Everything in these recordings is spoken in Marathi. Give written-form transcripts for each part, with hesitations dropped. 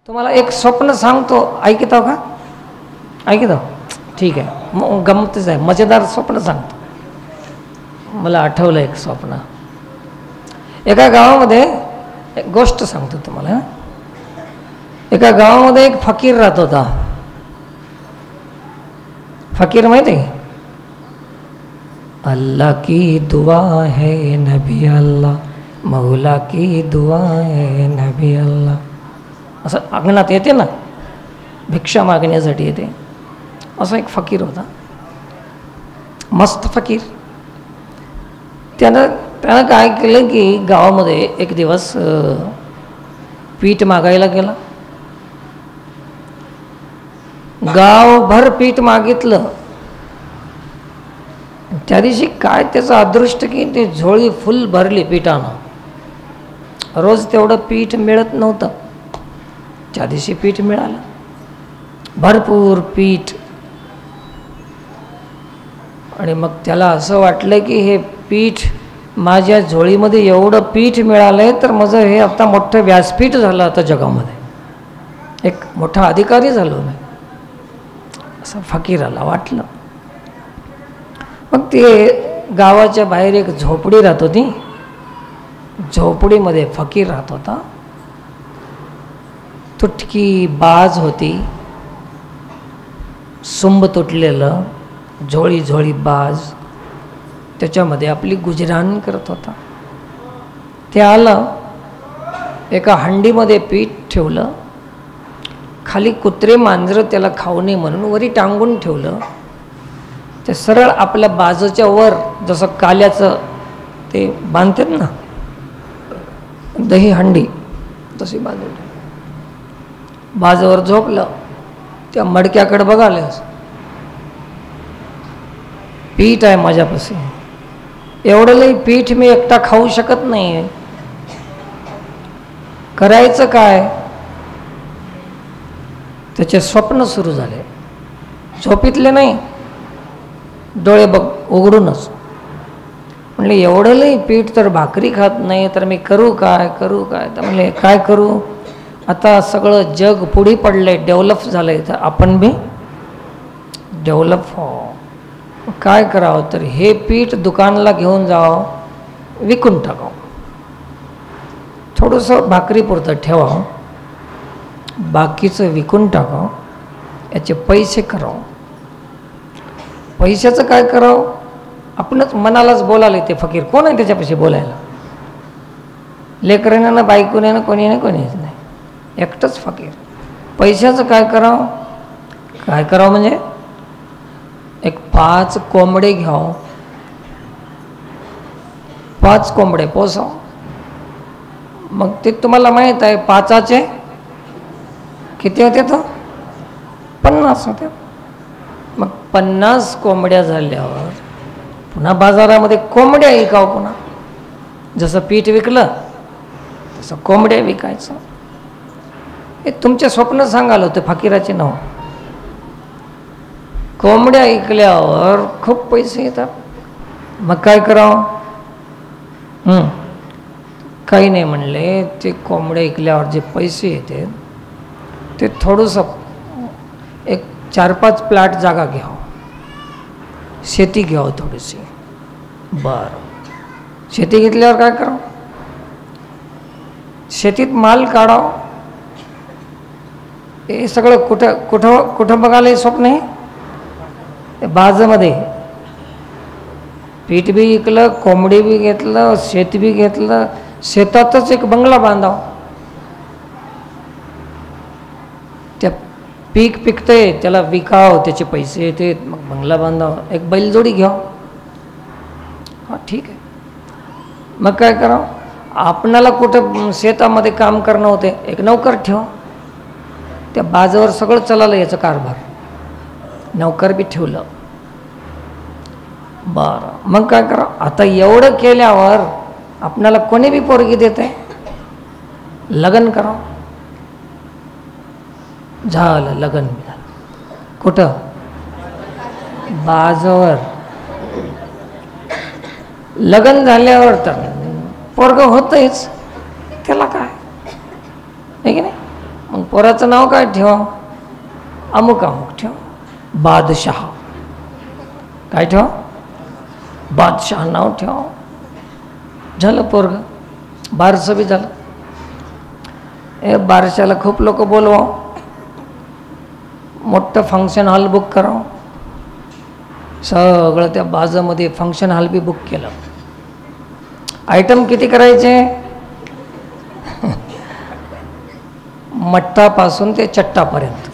तुम्हाला एक स्वप्न सांगतो, ऐकता का? ऐकता? ठीक आहे, गमतच आहे, मजेदार स्वप्न सांगतो. मला आठवलं एक स्वप्न. एका गावामध्ये एक गोष्ट सांगतो तुम्हाला. एका गावामध्ये एक फकीर राहत होता. फकीर माहिती आहे? अल्लाह की दुआ है नबी अल्लाह, मौला की दुआ है नबी अल्लाह, असं अंगणात येते ना, भिक्षा मागण्यासाठी येते. असा एक फकीर होता, मस्त फकीर. त्यानं काय केलं की गावामध्ये एक दिवस पीठ मागायला गेला. गावभर पीठ मागितलं. त्या दिवशी काय त्याचं अदृष्ट की ते झोळी फुल भरली पिठानं. रोज तेवढं पीठ मिळत नव्हतं, त्या दिवशी पीठ मिळालं, भरपूर पीठ. आणि मग त्याला असं वाटलं की हे पीठ माझ्या झोळीमध्ये एवढं पीठ मिळालंय तर माझं हे आता मोठं व्यासपीठ झालं, आता जगामध्ये एक मोठा अधिकारी झालो मी, असं फकीराला वाटलं. मग ते गावाच्या बाहेर एक झोपडी राहत होती. झोपडीमध्ये फकीर राहत होता. तुटकी बाज होती, सुंब तुटलेलं, झोळी झोळी बाज, त्याच्यामध्ये आपली गुजराण करत होता. ते आलं, एका हंडीमध्ये पीठ ठेवलं, खाली कुत्रे मांजरं त्याला खाऊ नये म्हणून वरी टांगून ठेवलं. ते सरळ आपल्या बाजूच्या वर, जसं काल्याचं ते बांधतात ना दही हंडी, तशी बांधून बाजूवर झोपलं. त्या मडक्याकडे बघाल्यास पीठ आहे माझ्यापाशी, एवढं लई पीठ मी एकटा खाऊ शकत नाही, करायचं काय? त्याचे स्वप्न सुरू झाले. झोपीतले नाही, डोळे बघ उघडूनच. म्हणले एवढं लई पीठ तर भाकरी खात नाही, तर मी करू काय करू काय? तर म्हणले काय करू, आता सगळं जग पुढे पडलंय, डेव्हलप झालंय, तर आपण बी डेव्हलप हो. काय करावं, तर हे पीठ दुकानला घेऊन जावं, विकून टाकावं, थोडंसं भाकरीपुरतं ठेवावं, बाकीचं विकून टाकावं, याचे पैसे करावं. पैशाचं काय करावं? आपणच मनालाच बोलायला ते फकीर कोण आहे त्याच्यापाशी बोलायला? लेकरांना ना, बायकोने ना, कोणी ना, कोणीच नाही, एकटंच फकीर. पैशाचं काय करावं? काय करावं म्हणजे एक 5 कोंबडे घ्यावं, 5 कोंबडे पोसाव. मग ते तुम्हाला माहीत आहे 5चे किती होते? तो 50 होते. मग 50 कोंबड्या झाल्यावर पुन्हा बाजारामध्ये कोंबड्या विकावं. पुन्हा जसं पीठ विकलं तसं कोंबड्या विकायचं. हे तुमचे स्वप्न सांगाल होते फकीराचे नाव. कोंबड्या विकल्यावर खूप पैसे येतात. मग काय करावं? काही नाही म्हणले, ते कोंबड्या विकल्यावर जे पैसे येते ते थोडंसं एक 4-5 प्लॉट जागा घ्यावं, शेती घ्यावं थोडीशी. बरं, शेती घेतल्यावर काय करावं? शेतीत माल काढावं. हे सगळं कुठं कुठं कुठं बघायला स्वप्न आहे? बाजामध्ये पीठ बी विकलं, कोंबडी बी घेतलं, शेत बी घेतलं, शेतातच एक बंगला बांधावं. त्या पीक पिकतंय त्याला विकावं, त्याचे पैसे येते, मग बंगला बांधावं. एक बैलजोडी घ्यावं. हां ठीक आहे. मग काय करावं? आपणाला कुठं शेतामध्ये काम करणं होते, एक नौकर ठेवा. त्या बाजावर सगळं चाललं याचं कारभार, नौकर बी ठेवलं. बरं, मग काय करा? आता एवढं केल्यावर आपणाला कोणी बी पोरगी देते, लग्न करावं. झालं, लग्न बी झालं. कुठं? बाजावर. लग्न झाल्यावर तर पोरगं होतंच, त्याला काय आहे की नाही? मग पोराचं नाव काय ठेवा? अमुक अमुक ठेवा, बादशाह. काय ठेवा? बादशाह नाव ठेवा. झालं पोरग, बारसं बी झालं. बारशाला खूप लोक बोलवा, मोठं फंक्शन हॉल बुक करावं. सगळं त्या बाजामध्ये फंक्शन हॉल बी बुक केलं. आयटम किती करायचे? मठ्ठापासून ते चट्टापर्यंत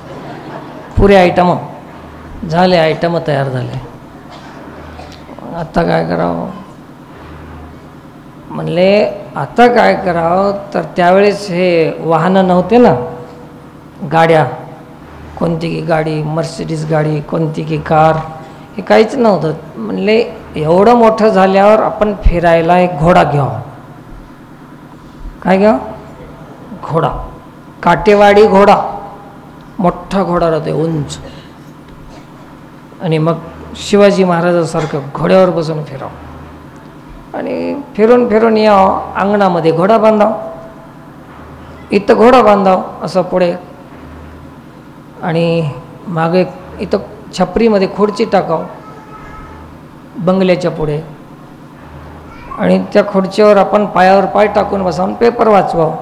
पुरे आयटम झाले. आयटम तयार झाले. आता काय करावं म्हणले, आता काय करावं तर त्यावेळेस हे वाहनं नव्हते ना, गाड्या, कोणती की गाडी, मर्सिडीज गाडी, कोणती की कार, हे काहीच नव्हतं. म्हणले एवढं मोठं झाल्यावर आपण फिरायला एक घोडा घ्यावा. काय घ्यावं? घोडा. काटेवाडी घोडा, मोठा घोडा राहते उंच, आणि मग शिवाजी महाराजासारखं घोड्यावर बसून फिरावं आणि फिरून फिरून यावं. अंगणामध्ये घोडा बांधाव, इथं घोडा बांधाव असं पुढे, आणि मागे इथं छपरीमध्ये खुर्ची टाकाव बंगल्याच्या पुढे, आणि त्या खुर्चीवर आपण पायावर पाय टाकून बसावून पेपर वाचवावं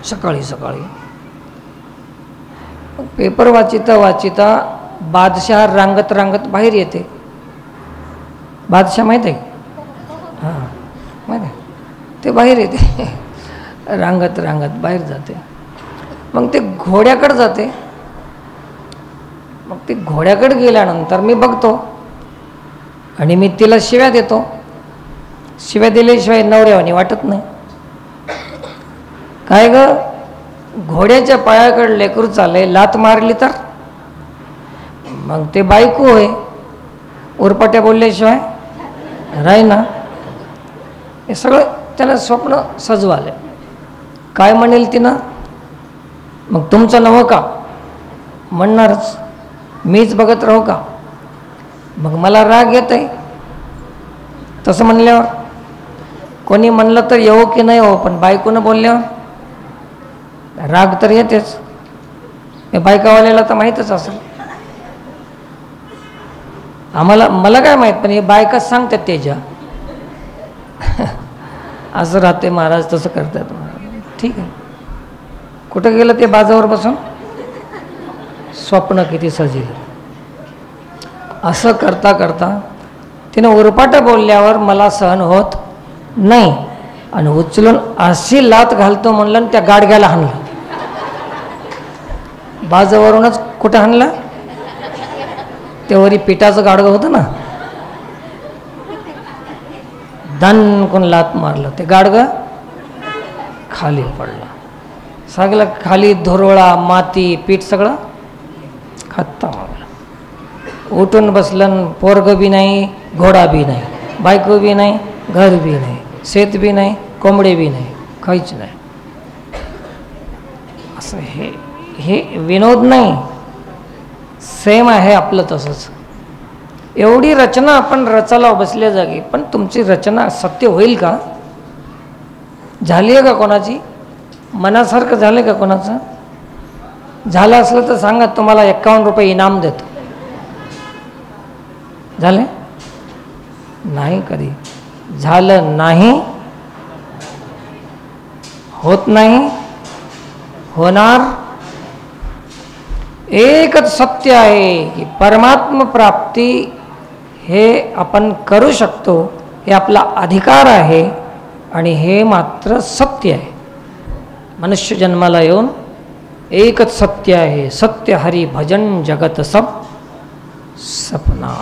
सकाळी सकाळी. पेपर वाचिता वाचिता बादशाह रांगत रांगत बाहेर येते. बादशाह माहीत आहे? हां माहीत आहे. ते बाहेर येते, रांगत रांगत बाहेर जाते. मग ते घोड्याकडे जाते. मग ते घोड्याकडे गेल्यानंतर मी बघतो आणि मी तिला शिव्या देतो. शिव्या दिल्याशिवाय नवऱ्यावानी वाटत नाही. काय ग, घोड्याच्या पायाकडे लेकरू चालले, लात मारली तर? मग ते बायको होय, उरपाट्या बोलल्याशिवाय राही ना. हे सगळं त्याला स्वप्न सजवाले. काय म्हणेल तिनं? मग तुमचं नवं का म्हणणारच, मीच बघत राहू का? मग मला राग येत आहे तसं म्हणल्यावर. कोणी म्हणलं तर येऊ की नाही हो, पण बायकोनं बोलल्यावर राग तर येतेच. हे बायकावाल्याला तर माहीतच असेल. मला काय माहीत, पण हे बायकाच सांगतात त्याच्या. असं राहते महाराज, तसं करतात. ठीक आहे, कुठं गेलं ते बाजावर बसून? स्वप्न किती सजिलं. असं करता करता तिनं उरपाटं बोलल्यावर मला सहन होत नाही, आणि उचलून अशी लात घालतो म्हणलं, आणि त्या गाडग्याला हाणलं. बाजावरूनच कुठं हाणलं? ते वरी पिठाचं गाडगं होतं ना, दणकून लात मारलं. ते गाडगं खाली पडलं. सगळं खाली धुरोळा, माती, पीठ सगळं खत्म. उठून बसलं. पोरग बी नाही, घोडा बी नाही, बायको बी नाही, घर बी नाही, शेत बी नाही, कोंबडे बी नाही, काहीच नाही. असं हे विनोद नाही, सेम आहे आपलं तसंच. एवढी रचना आपण रचायला बसल्या जागी, पण तुमची रचना सत्य होईल का? झाली आहे का कोणाची? मनासारखं झालं का कोणाचं? झालं असलं तर सांगा, तुम्हाला 51 रुपये इनाम देतो. झाले? नाही, कधी झालं नाही, होत नाही, होणार. एकच सत्य आहे की परमात्म प्राप्ती हे आपण करू शकतो, हे आपला अधिकार आहे, आणि हे मात्र सत्य आहे. मनुष्य जन्माला येऊन एकच सत्य आहे, सत्य हरि भजन जगत सब सपना.